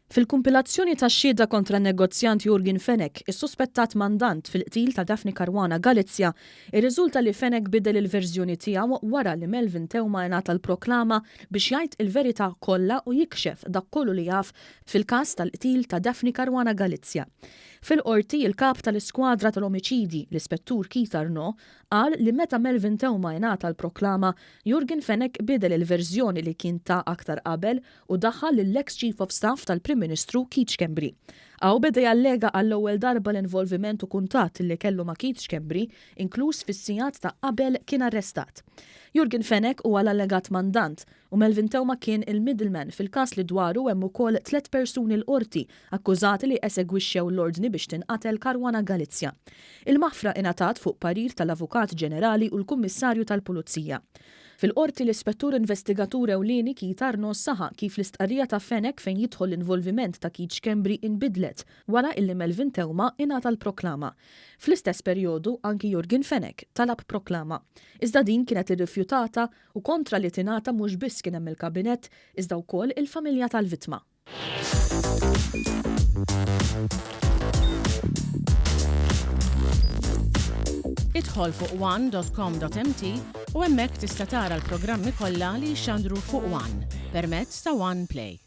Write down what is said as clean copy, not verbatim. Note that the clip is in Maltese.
Fil-kumpilazzjoni tax-xhieda kontra n-negozjant Jurgen Fenech, is-suspettat mandant fil-qtil ta' Daphne Caruana Galizia, irriżulta li Fenech bidel il-verżjoni tiegħu wara li Melvin Teuma ngħata l-proklama biex jgħid il-verità kollha u jikxef dak kollu li jaf fil-każ tal-qtil ta' Daphne Caruana Galizia. Fil-qorti il-kap tal-iskwadra tal-omiċidi, l-ispettur Keith Arnaud, qal li meta Melvin Teuma ngħata l-proklama, Jurgen Fenech bidel il-verżjoni li kien ta' aktar qabel u daħħal lill-ex Chief of Staff tal-Prim Ministru Keith Schembri. Aw beda jallega għall-ewwel darba l-involviment u kuntatt li kellu ma' Keith Schembri, inkluż fis-sigħat ta' qabel kien arrestat. Jurgen Fenech huwa l-allegat mandant u Melvin Teuma kien il-middleman fil-każ li dwaru hemm ukoll 3 persuni l-qorti akkużati li esegwixxew l-ordni biex tinqatel Caruana Galizia. Il-maħfra ingħatat fuq parir tal-Avukat Ġenerali u l-Kummissarju tal-Pulizija. Fil-qorti l-ispettur investigatur ewlieni Keith Arnaud saħa kif l-istqarrija ta' Fenech fejn jidħol l-involviment ta' Keith Schembri inbidlet wara illi Melvin Teuma ingħata l-proklama. Fl-istess perjodu anki Jurgen Fenech talab proklama. Iżda din kienet irrifjutata u kontra li tingħata mhux biss kien hemm il-kabinett iżda wkoll il-familja tal-vittma. Idħol fuq one.com.mt u hemmhekk tista' tara l-programmi kollha li jxandru fuq One permezz ta' One Play.